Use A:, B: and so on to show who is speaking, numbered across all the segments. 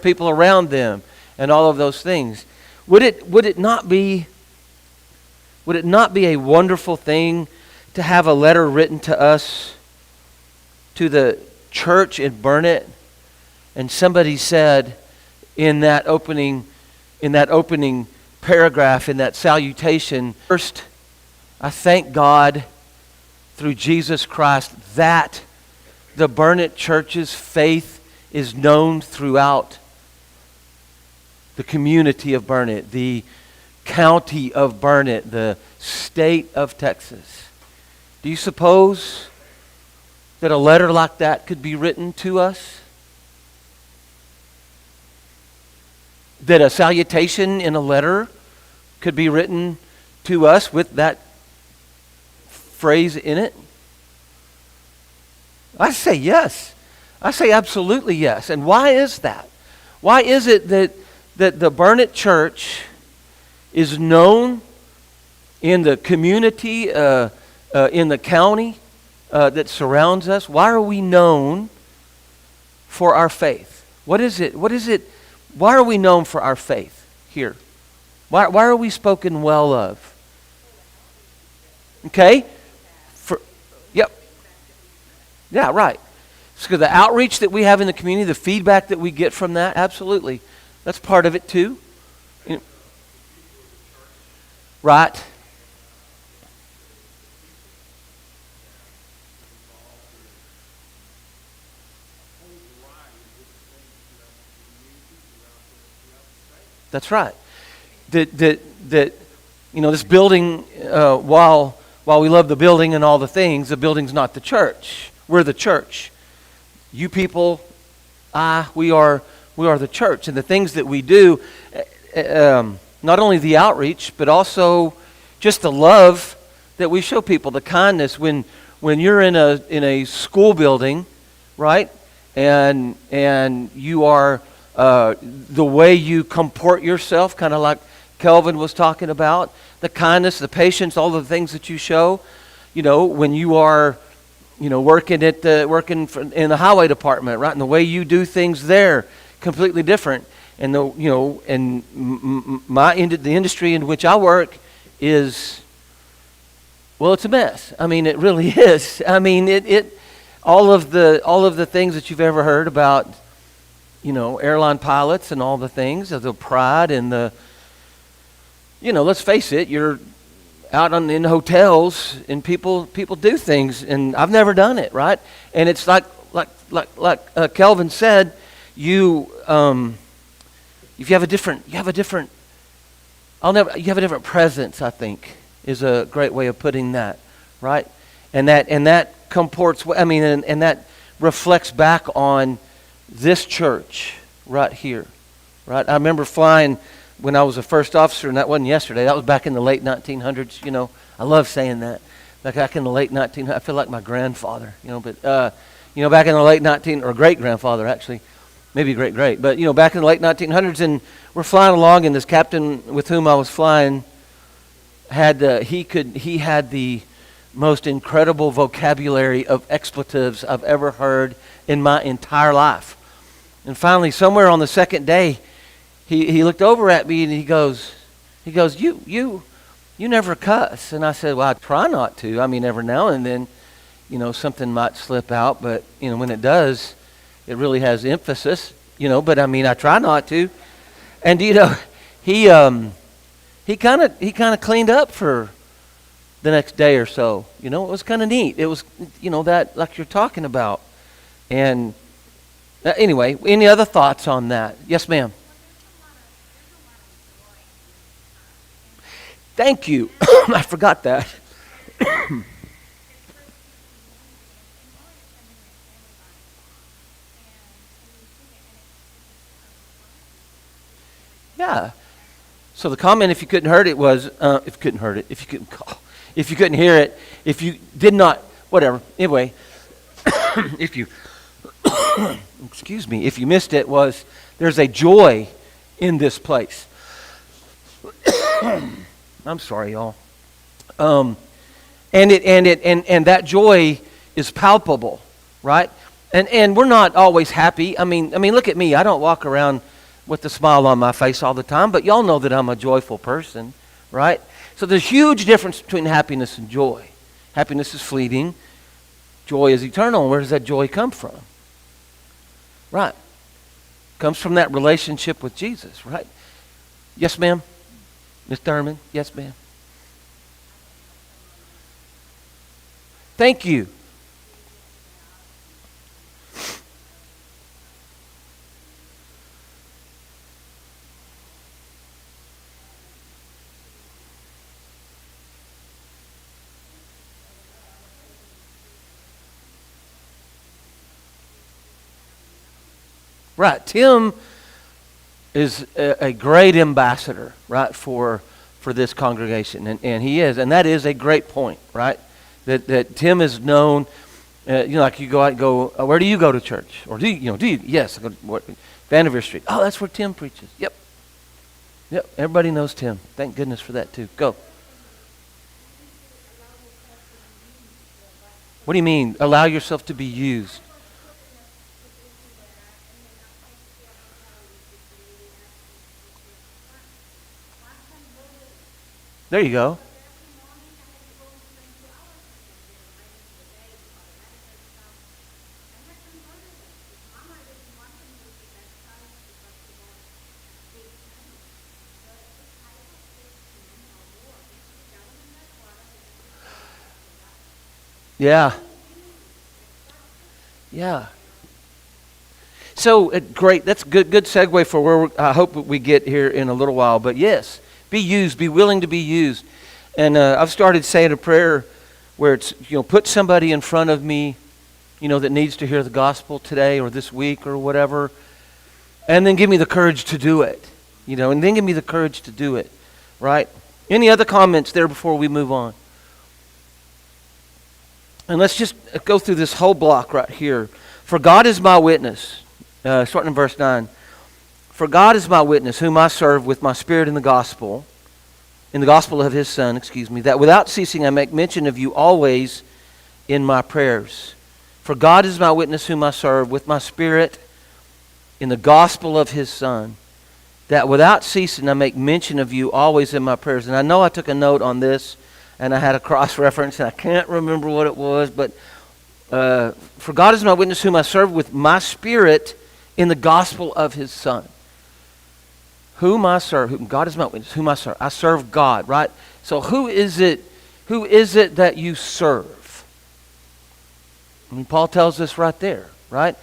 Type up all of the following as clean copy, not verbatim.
A: people around them and all of those things. Would it not be a wonderful thing to have a letter written to us, to the church in Burnet, and somebody said in that opening paragraph, in that salutation, first, I thank God through Jesus Christ that the Burnet Church's faith is known throughout the community of Burnet, the county of Burnet, the state of Texas. Do you suppose that a letter like that could be written to us? That a salutation in a letter could be written to us with that phrase in it? I say yes. I say absolutely yes. And why is that? Why is it that the Burnet Church is known in the community, in the county that surrounds us? Why are we known for our faith? What is it? Why are we known for our faith here? Why are we spoken well of? Okay? Yep. Yeah, right. So the outreach that we have in the community, the feedback that we get from that, absolutely. That's part of it too. Right. That's right. This building, while we love the building and all the things, the building's not the church. We're the church. You people, we are the church. And the things that we do, not only the outreach, but also just the love that we show people, the kindness. When you're in a school building, right, and you are the way you comport yourself, kind of like Kelvin was talking about, the kindness, the patience, all the things that you show. When you are, working in the highway department, right, and the way you do things there, completely different. And the industry in which I work is, well, it's a mess. I mean, it really is. I mean, all of the things that you've ever heard about, airline pilots and all the things of the pride and the, let's face it, you're out in hotels and people do things, and I've never done it, right? And it's like Kelvin said, you have a different presence, I think, is a great way of putting that, right? And that comports, and that reflects back on this church right here, right? I remember flying when I was a first officer, and that wasn't yesterday. That was back in the late 1900s. I love saying that. Back in the late 1900s, I feel like my grandfather, but back in the late or great grandfather actually. Maybe great, but back in the late 1900s, and we're flying along, and this captain with whom I was flying had he had the most incredible vocabulary of expletives I've ever heard in my entire life. And finally, somewhere on the second day, he looked over at me and he goes, you never cuss. And I said, well, I try not to. I mean, every now and then, something might slip out, but when it does, it really has emphasis, but I try not to. And he kind of cleaned up for the next day or so. It was kind of neat. It was, that like you're talking about. And anyway, any other thoughts on that? Yes, ma'am. Thank you. I forgot that. Yeah. So the comment, if you couldn't hear it, was if you couldn't hear it, if you did not, whatever. Anyway, if you if you missed it, was there's a joy in this place. I'm sorry, y'all. And that joy is palpable, right? And we're not always happy. I mean, look at me. I don't walk around with a smile on my face all the time, but y'all know that I'm a joyful person, right? So there's a huge difference between happiness and joy. Happiness is fleeting. Joy is eternal. And where does that joy come from? Right. Comes from that relationship with Jesus, right? Yes, ma'am. Ms. Thurman. Yes, ma'am. Thank you. Right. Tim is a great ambassador, right, for this congregation. And he is. And that is a great point, right? That Tim is known, like you go out and go, where do you go to church? Or do you? Yes, I go to Vanderveer Street. Oh, that's where Tim preaches. Yep. Everybody knows Tim. Thank goodness for that too. Go. What do you mean? Allow yourself to be used. There you go. Yeah. Yeah. So great. That's good segue for where I hope we get here in a little while. But yes, be used. Be willing to be used. And I've started saying a prayer where it's, put somebody in front of me, that needs to hear the gospel today or this week or whatever. And then give me the courage to do it. And then give me the courage to do it. Right? Any other comments there before we move on? And let's just go through this whole block right here. For God is my witness. Starting in verse 9. For God is my witness, whom I serve with my spirit in the gospel of his Son, that without ceasing I make mention of you always in my prayers. For God is my witness, whom I serve with my spirit in the gospel of his Son, that without ceasing I make mention of you always in my prayers. And I know I took a note on this, and I had a cross-reference, and I can't remember what it was, but for God is my witness, whom I serve with my spirit in the gospel of his Son. Whom I serve, God is my witness, whom I serve. I serve God, right? So who is it that you serve? Paul tells us right there, right?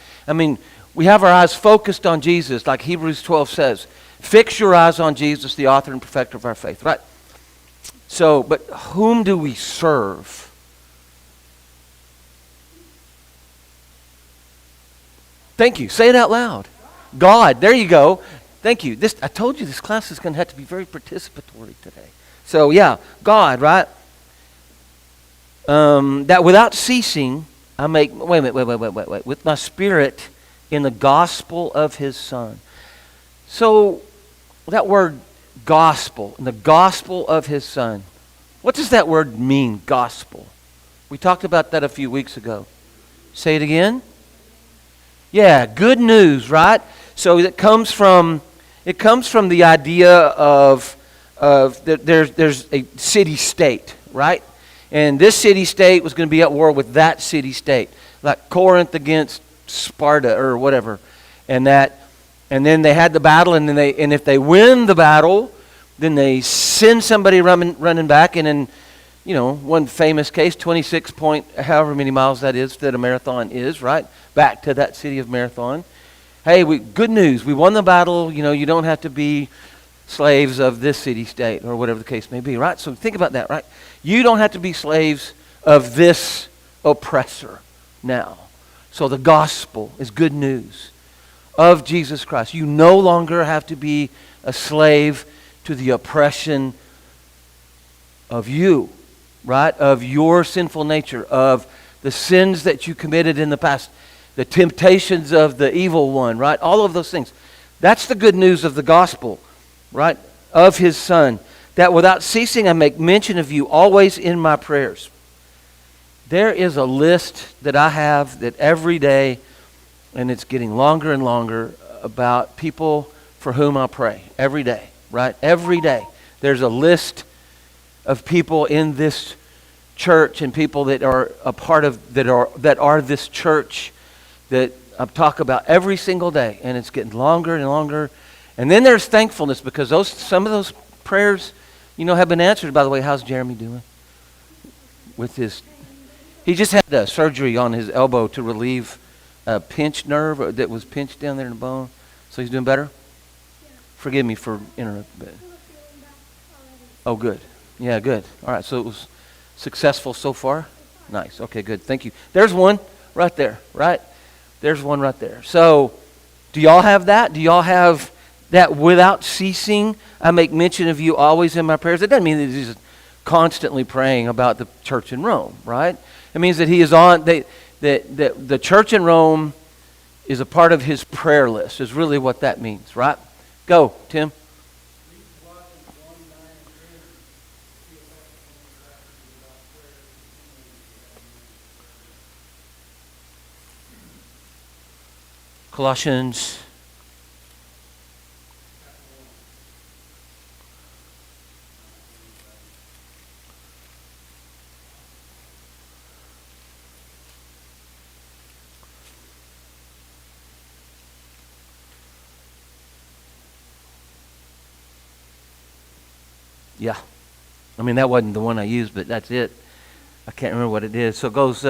A: We have our eyes focused on Jesus, like Hebrews 12 says. Fix your eyes on Jesus, the author and perfecter of our faith, right? So, but whom do we serve? Thank you. Say it out loud. God. There you go. Thank you. I told you this class is going to have to be very participatory today. So, yeah, God, right? That without ceasing, I make, wait. With my spirit in the gospel of his Son. So, that word gospel, in the gospel of his Son. What does that word mean, gospel? We talked about that a few weeks ago. Say it again. Yeah, good news, right? So it comes from the idea of there's a city-state, right? And this city-state was going to be at war with that city-state, like Corinth against Sparta or whatever, and then they had the battle, and if they win the battle, then they send somebody running back, and in one famous case, 26 point however many miles that is that a marathon is, right? Back to that city of Marathon. Hey, good news. We won the battle. You don't have to be slaves of this city-state or whatever the case may be, right? So think about that, right? You don't have to be slaves of this oppressor now. So the gospel is good news of Jesus Christ. You no longer have to be a slave to the oppression of you, right? Of your sinful nature, of the sins that you committed in the past, the temptations of the evil one, right? All of those things. That's the good news of the gospel, right? Of his Son. That without ceasing I make mention of you always in my prayers. There is a list that I have that every day and it's getting longer and longer, about people for whom I pray every day, right? Every day. There's a list of people in this church and people that are a part of, that are this church that I talk about every single day, and it's getting longer and longer. And then there's thankfulness, because some of those prayers, have been answered. By the way, how's Jeremy doing with his? He just had a surgery on his elbow to relieve a pinched nerve that was pinched down there in the bone. So he's doing better? Forgive me for interrupting. Oh, good. Yeah, good. All right, so it was successful so far? Nice. Okay, good. Thank you. There's one right there, right? There's one right there. So, do y'all have that? Do y'all have that without ceasing? I make mention of you always in my prayers. It doesn't mean that he's constantly praying about the church in Rome, right? It means that he is on, that the church in Rome is a part of his prayer list, is really what that means, right? Go, Tim. Colossians. Yeah. I mean, that wasn't the one I used, but that's it. I can't remember what it is. So it goes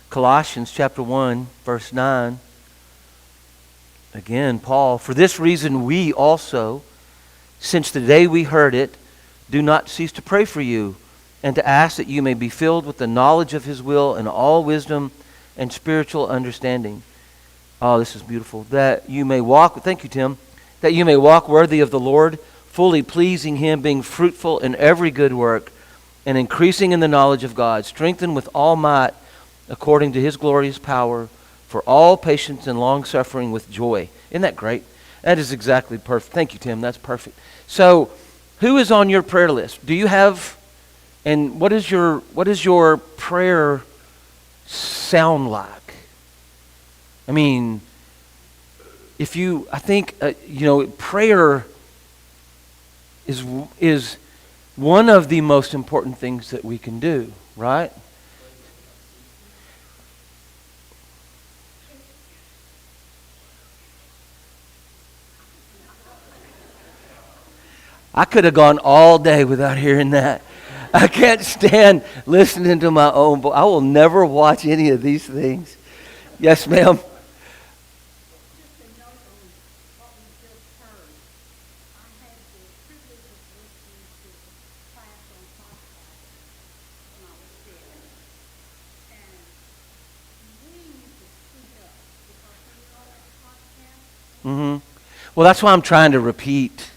A: Colossians chapter 1, verse 9. Again, Paul, for this reason we also, since the day we heard it, do not cease to pray for you and to ask that you may be filled with the knowledge of his will and all wisdom and spiritual understanding. Oh, this is beautiful. That you may walk, thank you, Tim, that you may walk worthy of the Lord, fully pleasing him, being fruitful in every good work and increasing in the knowledge of God, strengthened with all might according to his glorious power, for all patience and long-suffering with joy. Isn't that great? That is exactly perfect. Thank you, Tim. That's perfect. So, who is on your prayer list? Do you have, and what is your prayer sound like? I mean, prayer is one of the most important things that we can do, right? I could have gone all day without hearing that. I can't stand listening to my own voice. I will never watch any of these things. Yes, ma'am. Mm-hmm. Well, that's why I'm trying to repeat.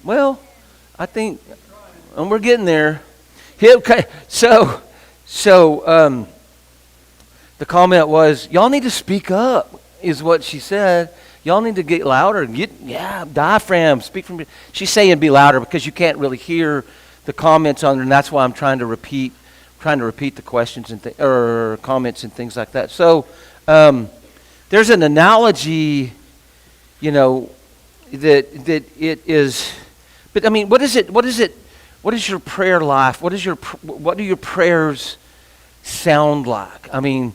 A: Well, I think, and we're getting there. Okay, so the comment was, y'all need to speak up, is what she said. Y'all need to get louder. Diaphragm. Speak from. She's saying be louder because you can't really hear the comments on there, and that's why I'm trying to repeat the questions and or comments and things like that. So there's an analogy, that it is. But I mean, what is it? What is your prayer life? What do your prayers sound like? I mean,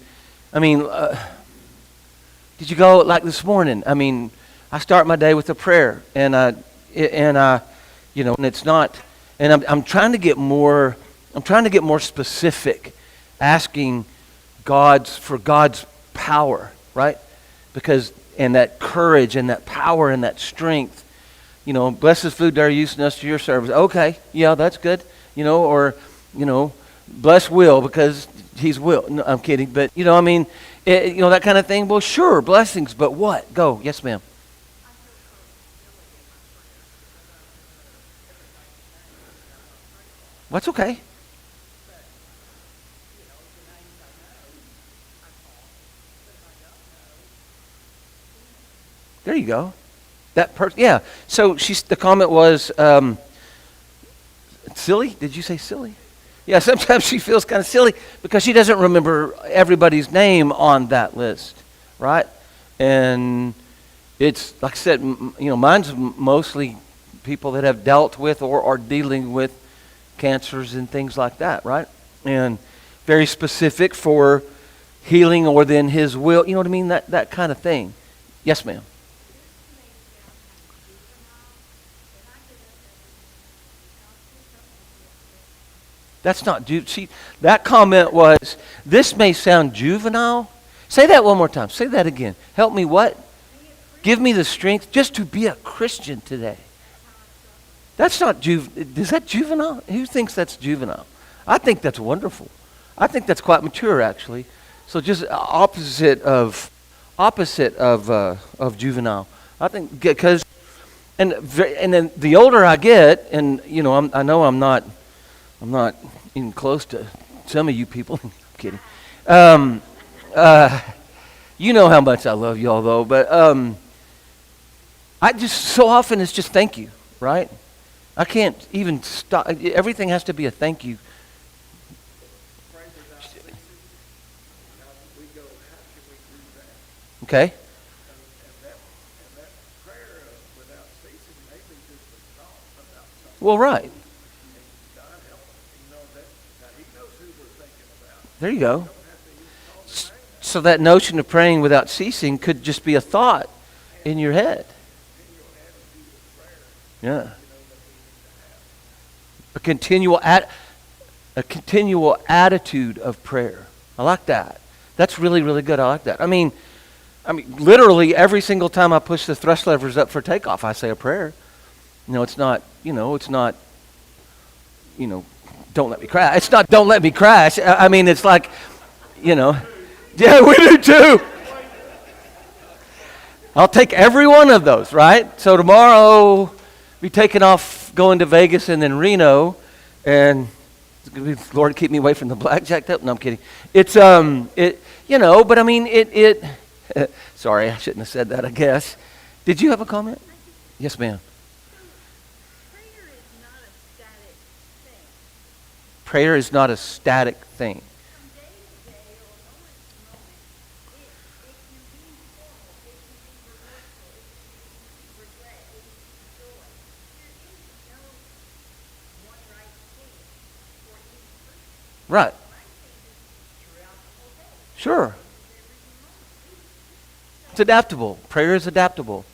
A: did you go like this morning? I mean, I start my day with a prayer, and it's not. And I'm trying to get more. I'm trying to get more specific, asking for God's power, right? And that courage and that power and that strength. Bless this food that are using us to your service. Okay, yeah, that's good. Bless Will because he's Will. No, I'm kidding, but that kind of thing. Well, sure, blessings, but what? Go, yes, ma'am. What's okay? There you go. That person, yeah. So the comment was, silly? Did you say silly? Yeah, sometimes she feels kind of silly because she doesn't remember everybody's name on that list, right? And it's, like I said, mine's mostly people that have dealt with or are dealing with cancers and things like that, right? And very specific for healing or then His will. You know what I mean? That kind of thing. Yes, ma'am. That's not see. That comment was, "This may sound juvenile." Say that one more time. Say that again. Help me. What? Give me the strength just to be a Christian today. That's not is that juvenile? Who thinks that's juvenile? I think that's wonderful. I think that's quite mature, actually. So just opposite of juvenile. I think because and then the older I get, and I know I'm not even close to some of you people. I'm kidding. You know how much I love y'all, though. But I just so often it's just thank you, right? I can't even stop. Everything has to be a thank you. Okay. Well, right. There you go. So that notion of praying without ceasing could just be a thought in your head. Yeah. A continual attitude of prayer. I like that. That's really, really good. I like that. I mean, literally every single time I push the thrust levers up for takeoff, I say a prayer. It's not, don't let me crash. It's not don't let me crash. I mean, it's like, yeah, we do too. I'll take every one of those, right? So tomorrow, be taking off, going to Vegas and then Reno, and it's gonna be, Lord, keep me away from the blackjack table. No, I'm kidding. It's but I mean, it. Sorry, I shouldn't have said that. I guess. Did you have a comment? Yes, ma'am. Prayer is not a static thing. Right. Sure. It's adaptable. Prayer is adaptable.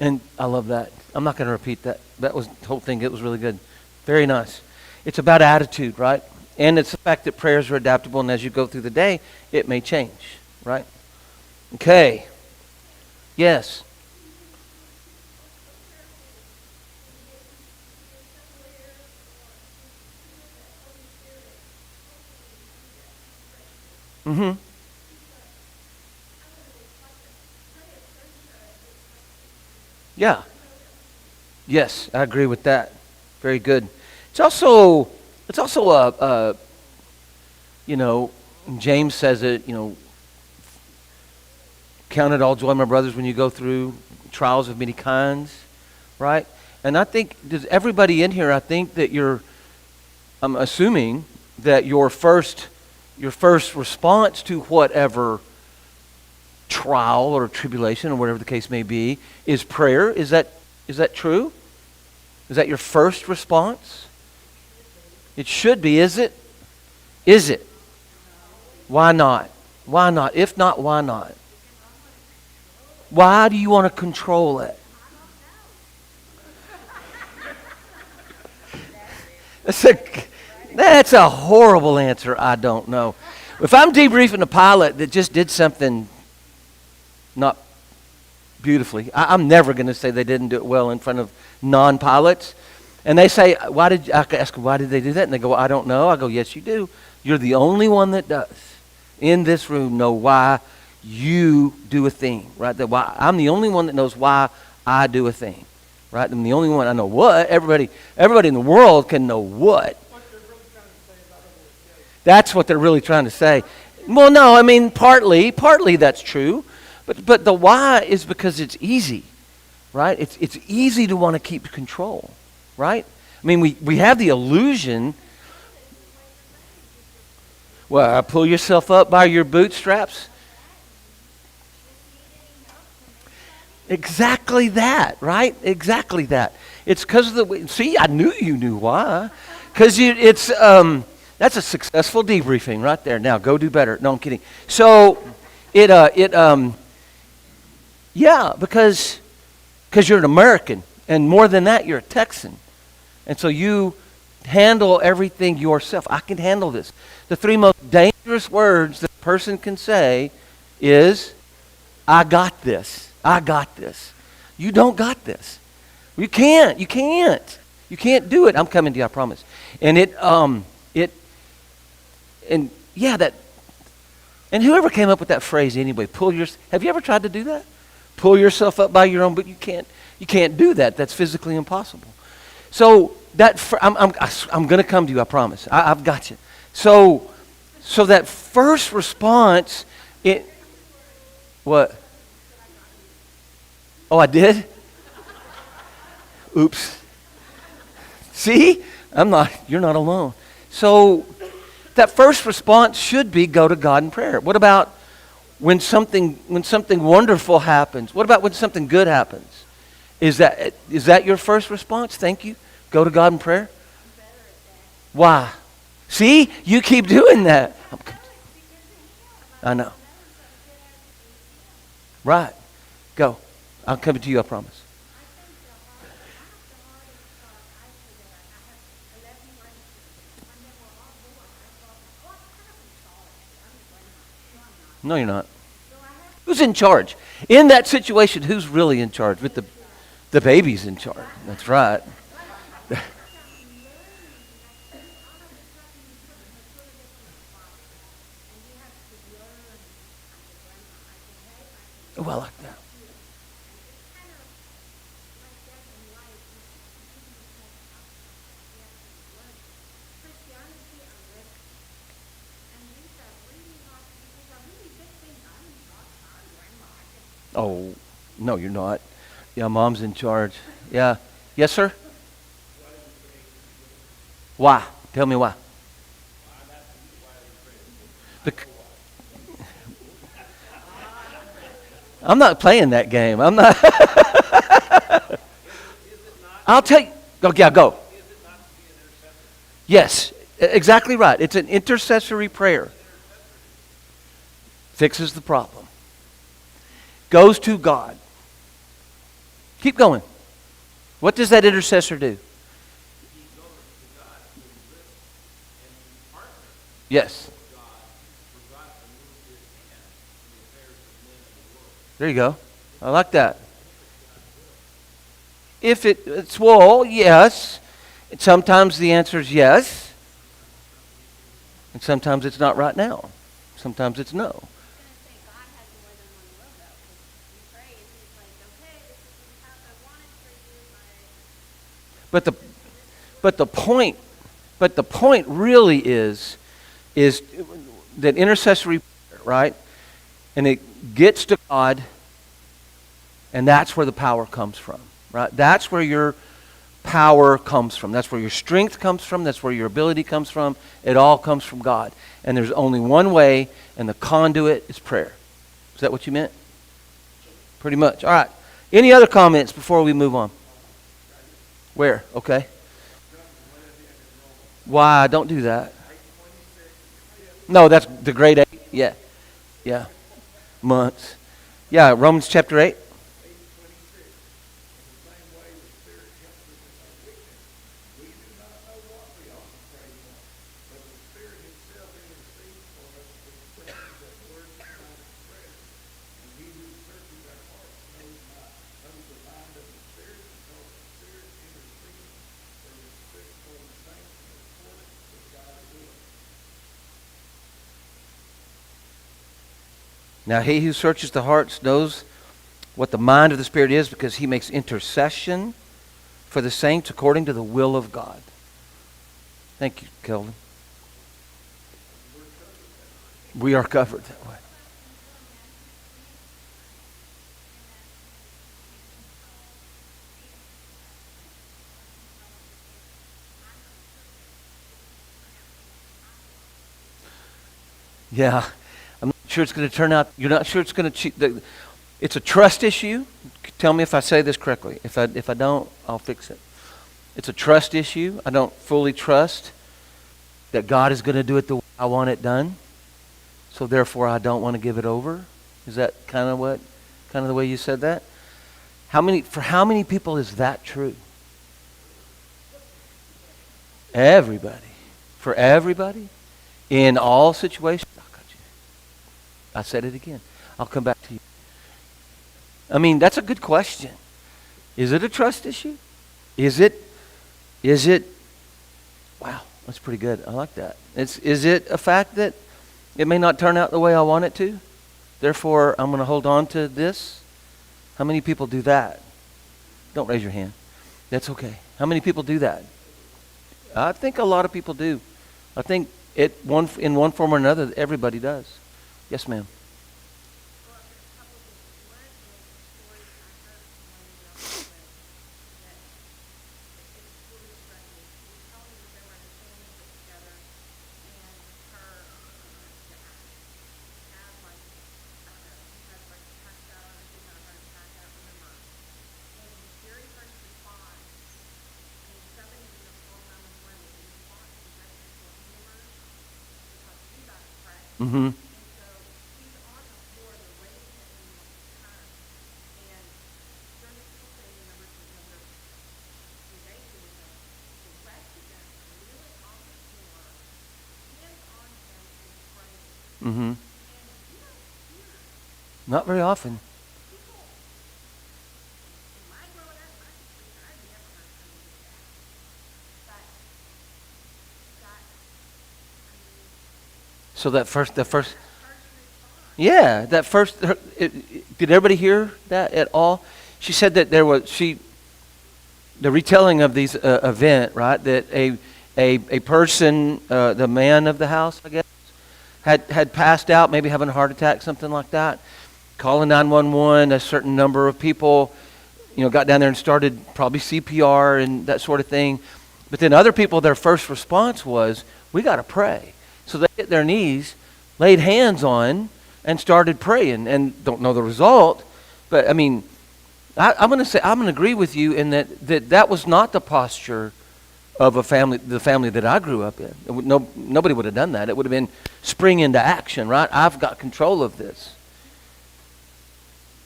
A: And I love that. I'm not going to repeat that. That was the whole thing. It was really good. Very nice. It's about attitude, right? And it's the fact that prayers are adaptable, and as you go through the day, it may change, right? Okay. Yes. Mm-hmm. Yeah. Yes, I agree with that. Very good. It's also you know, James says it, count it all joy, my brothers, when you go through trials of many kinds, right? And I think, does everybody in here, I think that I'm assuming that your first response to whatever trial or tribulation or whatever the case may be is prayer. Is that true? Is that your first response? It should be, is it? Is it? Why not? Why not? If not, why not? Why do you want to control it? That's a horrible answer. I don't know. If I'm debriefing a pilot that just did something not beautifully, I'm never going to say they didn't do it well in front of non-pilots. And they say, I ask them, why did they do that? And they go, I don't know. I go, yes, you do. You're the only one that does in this room know why you do a thing, right? That why I'm the only one that knows why I do a thing, right? I'm the only one I know what. Everybody in the world can know what. That's what they're really trying to say. Well, no, I mean partly that's true, but the why is because it's easy, right? It's easy to want to keep control, right? I mean we have the illusion. Well, pull yourself up by your bootstraps. Exactly that, right? Exactly that. It's because of the. See, I knew you knew why. Because it's that's a successful debriefing right there. Now go do better. No, I'm kidding. So yeah, because you're an American, and more than that, you're a Texan, and so you handle everything yourself. I can handle this. The three most dangerous words that a person can say is, "I got this." I got this. You don't got this. You can't. You can't. You can't do it. I'm coming to you, I promise. And and yeah, that, and whoever came up with that phrase anyway, have you ever tried to do that? Pull yourself up by your own, but you can't do that. That's physically impossible. So I'm going to come to you, I promise. I've got you. So that first response, what? Oh, I did? Oops. See? You're not alone. So that first response should be go to God in prayer. What about when something wonderful happens? What about when something good happens? Is that your first response? Thank you. Go to God in prayer? Why? See? You keep doing that. I know. Right. Go. I'm coming to you, I promise. No, you're not. Who's in charge? In that situation, who's really in charge? With the baby's in charge. That's right. Oh, I like that. Oh, no, you're not. Yeah, mom's in charge. Yeah. Yes, sir? Why? Tell me why. Bec- I'm not playing that game. I'm not. I'll tell you. Go, yeah, go. Yes, exactly right. It's an intercessory prayer. Fixes the problem. Goes to God. Keep going. What does that intercessor do? Yes. There you go. I like that. If it's well, yes. And sometimes the answer is yes. And sometimes it's not right now. Sometimes it's no. But the but the point really is that intercessory prayer, right? And it gets to God, and that's where the power comes from, right? That's where your power comes from. That's where your strength comes from. That's where your ability comes from. It all comes from God. And there's only one way, and the conduit is prayer. Is that what you meant? Pretty much. All right. Any other comments before we move on? Where? Okay. Why? Don't do that. No, that's the grade 8. Yeah. Yeah. Months. Yeah, Romans chapter 8. Now he who searches the hearts knows what the mind of the Spirit is, because he makes intercession for the saints according to the will of God. Thank you, Kelvin. We are covered that way. Yeah, I'm not sure it's going to turn out. You're not sure it's going to. It's a trust issue. Tell me if I say this correctly. If I don't, I'll fix it. It's a trust issue. I don't fully trust that God is going to do it the way I want it done. So therefore, I don't want to give it over. Is that kind of the way you said that? For how many people is that true? Everybody. For everybody? In all situations? I said it again. I'll come back to you. I mean, that's a good question. Is it a trust issue? Is it, wow, that's pretty good. I like that. Is it a fact that it may not turn out the way I want it to? Therefore, I'm going to hold on to this? How many people do that? Don't raise your hand. That's okay. How many people do that? I think a lot of people do. I think in one form or another, everybody does. Yes, ma'am. Mm-hmm. Mm-hmm. Not very often. So the first, yeah, did everybody hear that at all? She said that the retelling of these event, right? That a person, the man of the house, I guess, had passed out, maybe having a heart attack, something like that. Calling 911, a certain number of people, got down there and started probably CPR and that sort of thing. But then other people, their first response was, we got to pray. So they hit their knees, laid hands on, and started praying. And don't know the result, but I mean, I'm going to agree with you in that was not the posture of the family that I grew up in. Nobody would have done that. It would have been spring into action, right? I've got control of this.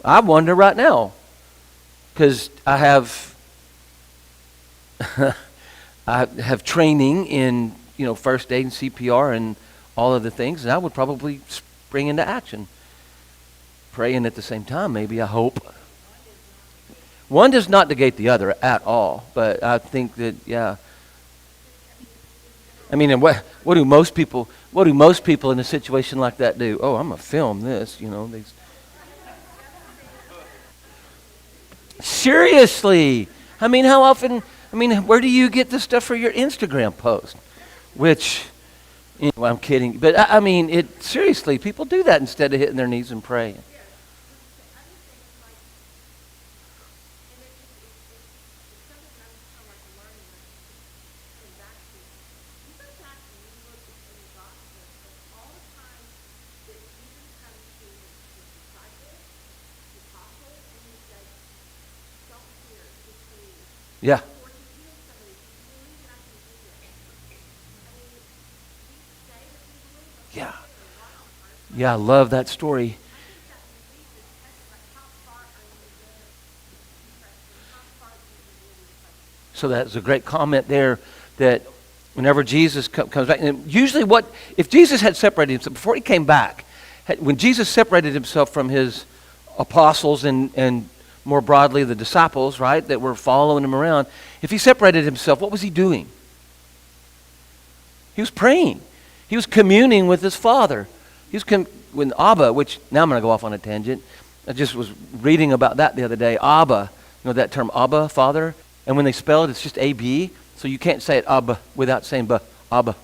A: I wonder right now, because I have training in first aid and CPR and all of the things, and I would probably spring into action, praying at the same time. Maybe, I hope. One does not negate the other at all, but I think that, yeah. I mean, and what do most people in a situation like that do? Oh, I'm gonna film this, these. Seriously, I mean, how often? I mean, where do you get the stuff for your Instagram post? Which, I'm kidding, but I mean, seriously, people do that instead of hitting their knees and praying. Yeah. Yeah. Yeah, I love that story. So that's a great comment there, that whenever Jesus comes back, and usually if Jesus had separated himself, before he came back, when Jesus separated himself from his apostles and more broadly the disciples, right, that were following him around, if he separated himself, what was he doing? He was praying. He was communing with his Father. When Abba, which now I'm going to go off on a tangent. I just was reading about that the other day. Abba, you know that term Abba, Father? And when they spell it, it's just A-B. So you can't say it Abba without saying Abba.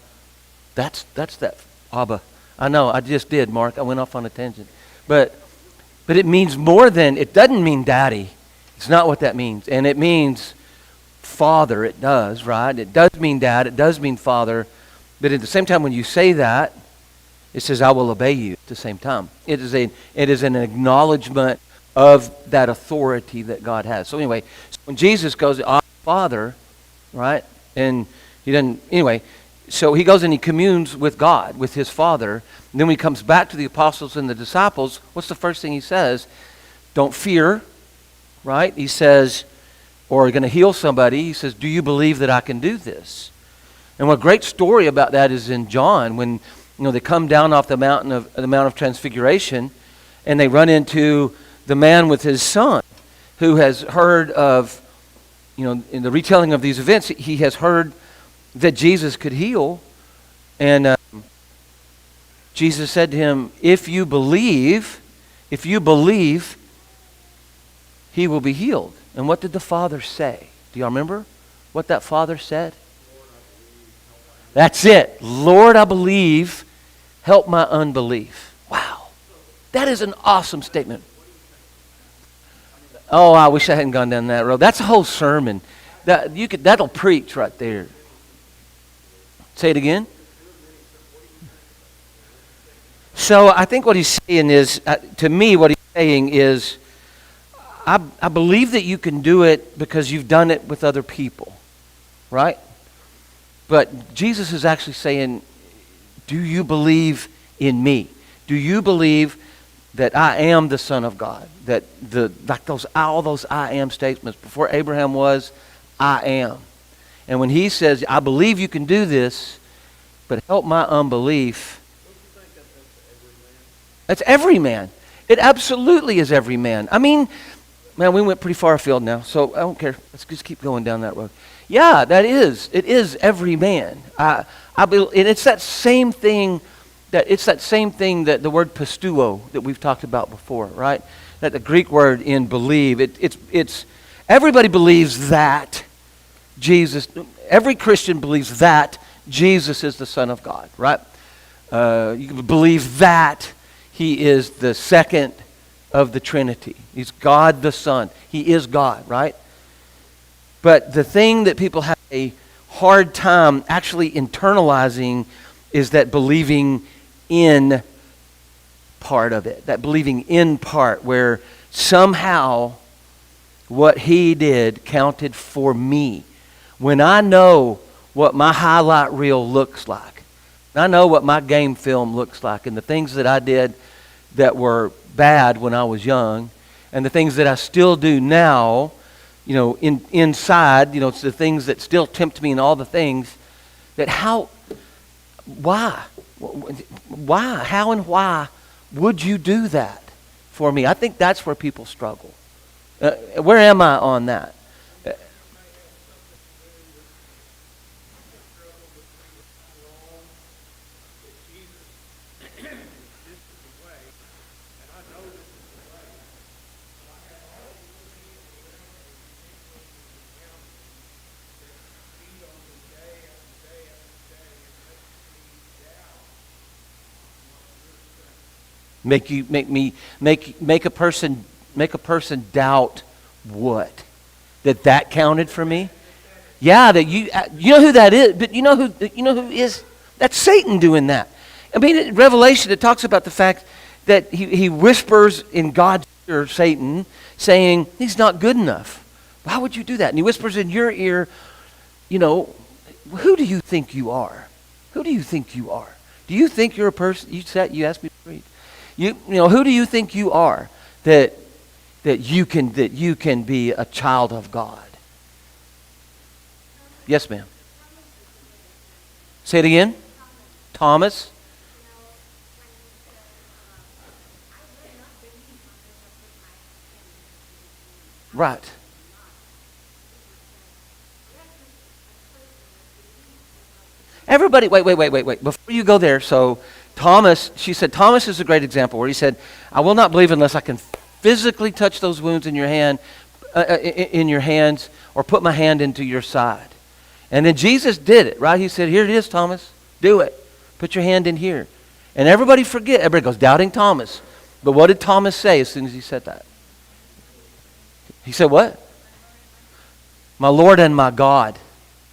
A: That's that Abba. I know, I just did, Mark. I went off on a tangent. But it means more than, it doesn't mean daddy. It's not what that means. And it means father, it does, right? It does mean dad, it does mean father. But at the same time, when you say that, it says, I will obey you at the same time. It is an acknowledgement of that authority that God has. So anyway, when Jesus goes, Our Father, right? And he doesn't, anyway, so he goes and he communes with God, with his Father. And then when he comes back to the apostles and the disciples, what's the first thing he says? Don't fear, right? He says, or going to heal somebody. He says, do you believe that I can do this? And what a great story about that is in John, when they come down off the Mount of Transfiguration, and they run into the man with his son, who has heard of, in the retelling of these events, he has heard that Jesus could heal. And Jesus said to him, if you believe, he will be healed. And what did the father say? Do y'all remember what that father said? That's it. Lord, I believe. Help my unbelief. Wow. That is an awesome statement. Oh, I wish I hadn't gone down that road. That's a whole sermon. That'll preach right there. Say it again. So I think what he's saying is, to me, what he's saying is, I believe that you can do it because you've done it with other people, right? But Jesus is actually saying, do you believe in me? Do you believe that I am the Son of God? That all those I am statements, before Abraham was, I am. And when he says, I believe you can do this, but help my unbelief. That's every man. It absolutely is every man. I mean, man, we went pretty far afield now, so I don't care. Let's just keep going down that road. Yeah, it is every man. And it's that same thing that the word pistuo that we've talked about before, right? That the Greek word in believe, it's everybody believes that Jesus, every Christian believes that Jesus is the Son of God, right? You believe that he is the second of the Trinity. He's God the Son. He is God, right? But the thing that people have a hard time actually internalizing is that believing in part of it. That believing in part where somehow what he did counted for me. When I know what my highlight reel looks like, I know what my game film looks like, and the things that I did that were bad when I was young, and the things that I still do now, inside, it's the things that still tempt me and all the things that how and why would you do that for me? I think that's where people struggle. Where am I on that? Make a person doubt what? That counted for me? Yeah, that you know who that is, but you know who is, that's Satan doing that. I mean, in Revelation it talks about the fact that he whispers in God's ear, Satan, saying he's not good enough. Why would you do that? And he whispers in your ear, who do you think you are? Who do you think you are? Do you think you're a person? You asked me to read. Who do you think you are that you can be a child of God? Yes, ma'am. Say it again. Thomas. Right. Everybody, wait. Before you go there, so Thomas, she said, Thomas is a great example where he said, I will not believe unless I can physically touch those wounds in your hands, or put my hand into your side. And then Jesus did it, right? He said, here it is, Thomas. Do it. Put your hand in here. And everybody goes, doubting Thomas. But what did Thomas say as soon as he said that? He said what? My Lord and my God.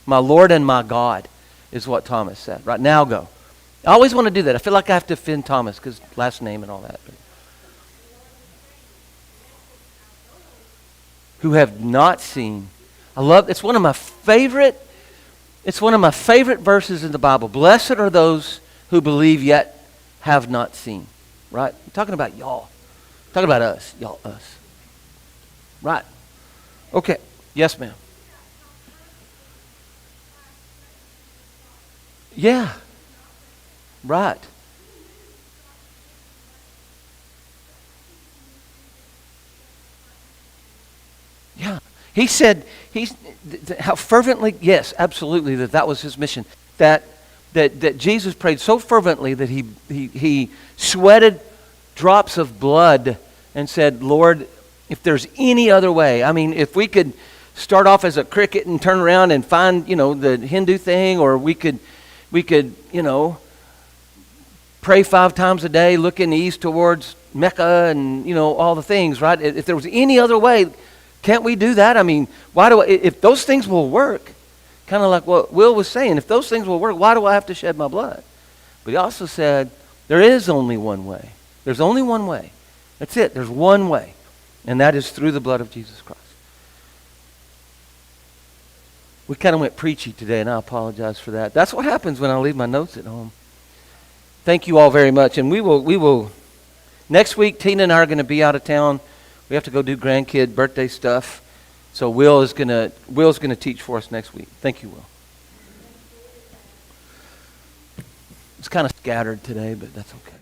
A: My Lord and my God is what Thomas said. Right, now go. I always want to do that. I feel like I have to offend Thomas because last name and all that. Who have not seen. I love, it's one of my favorite verses in the Bible. Blessed are those who believe yet have not seen. Right? I'm talking about y'all. I'm talking about us. Y'all, us. Right. Okay. Yes, ma'am. Yeah. Right. Yeah. He said, how fervently, yes, absolutely, that was his mission. That Jesus prayed so fervently that he sweated drops of blood and said, Lord, if there's any other way, I mean, if we could start off as a cricket and turn around and find, the Hindu thing, or we could, pray 5 times a day, look in the east towards Mecca and, all the things, right? If there was any other way, can't we do that? I mean, if those things will work, kind of like what Will was saying, if those things will work, why do I have to shed my blood? But he also said, there is only one way. There's only one way. That's it. There's one way. And that is through the blood of Jesus Christ. We kind of went preachy today, and I apologize for that. That's what happens when I leave my notes at home. Thank you all very much. And we will next week, Tina and I are going to be out of town. We have to go do grandkid birthday stuff. So Will's going to teach for us next week. Thank you, Will. It's kind of scattered today, but that's okay.